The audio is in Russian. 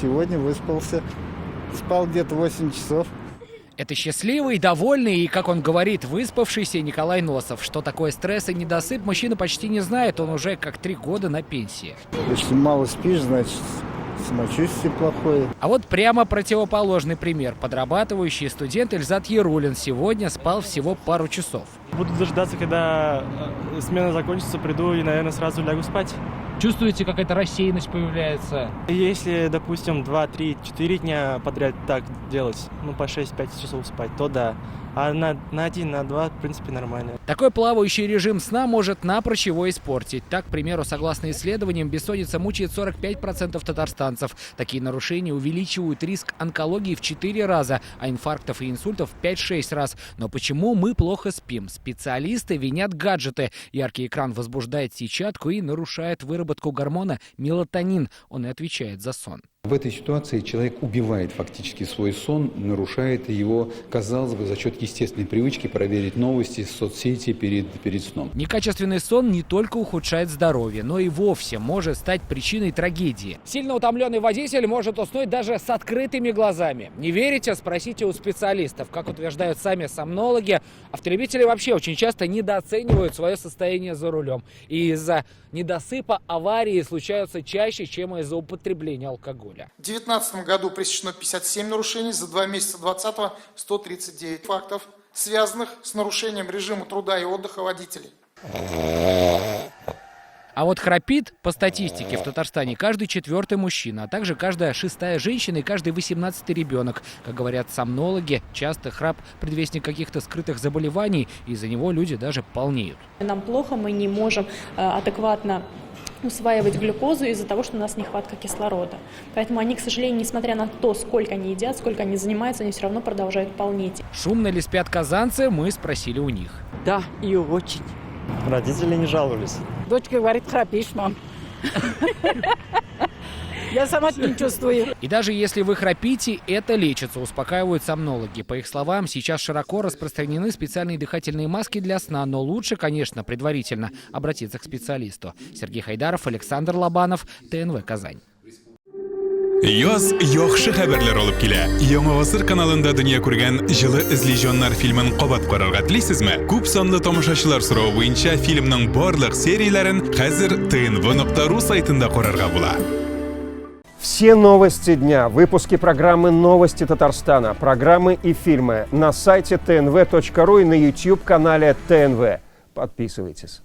сегодня выспался. Спал где-то 8 часов. Это счастливый, довольный и, как он говорит, выспавшийся Николай Носов. Что такое стресс и недосып, мужчина почти не знает, он уже как 3 года на пенсии. Если мало спишь, значит самочувствие плохое. А вот прямо противоположный пример. Подрабатывающий студент Эльзат Ярулин сегодня спал всего пару часов. Буду дожидаться, когда смена закончится, приду и, наверное, сразу лягу спать. Чувствуете, какая-то рассеянность появляется? Если, допустим, 2, 3, 4 дня подряд так делать, по 6-5 часов спать, то да. А на 1, на 2, в принципе, нормально. Такой плавающий режим сна может напрочь его испортить. Так, к примеру, согласно исследованиям, бессонница мучает 45% татарстанцев. Такие нарушения увеличивают риск онкологии в 4 раза, а инфарктов и инсультов в 5-6 раз. Но почему мы плохо спим? Специалисты винят гаджеты. Яркий экран возбуждает сетчатку и нарушает выработку гормона мелатонин. Он и отвечает за сон. В этой ситуации человек убивает фактически свой сон, нарушает его, казалось бы, за счет естественной привычки проверить новости, соцсети перед сном. Некачественный сон не только ухудшает здоровье, но и вовсе может стать причиной трагедии. Сильно утомленный водитель может уснуть даже с открытыми глазами. Не верите? Спросите у специалистов. Как утверждают сами сомнологи, автолюбители вообще очень часто недооценивают свое состояние за рулем. И из-за недосыпа аварии случаются чаще, чем из-за употребления алкоголя. В 2019 году пресечено 57 нарушений, за 2 месяца 2020 – 139 фактов, связанных с нарушением режима труда и отдыха водителей. А вот храпит, по статистике, в Татарстане каждый 4-й мужчина, а также каждая 6-я женщина и каждый 18-й ребенок. Как говорят сомнологи, часто храп – предвестник каких-то скрытых заболеваний, и из-за него люди даже полнеют. Нам плохо, мы не можем адекватно усваивать глюкозу из-за того, что у нас нехватка кислорода. Поэтому они, к сожалению, несмотря на то, сколько они едят, сколько они занимаются, они все равно продолжают полнеть. Шумно ли спят казанцы, мы спросили у них. Да, и очень. Родители не жаловались. Дочка говорит, храпишь, мам. Я сама не чувствую. И даже если вы храпите, это лечится, успокаивают сомнологи. По их словам, сейчас широко распространены специальные дыхательные маски для сна, но лучше, конечно, предварительно обратиться к специалисту. Сергей Хайдаров, Александр Лобанов, ТНВ Казань. Yoz yaxshi xabarlar olib kela. Yangi asr kanalında dünya ko'rgan Жылы izleyjonlar filmin qabat qarorga tilaysizmi? Ko'p sonli tomoshachilar so'rovi bo'yicha filmning barliq seriyalarini hozir tnv.ru saytida ko'rarga bo'ladi. Все новости дня, выпуски программы «Новости Татарстана», программы и фильмы на сайте tnv.ru и на YouTube-канале ТНВ. Подписывайтесь.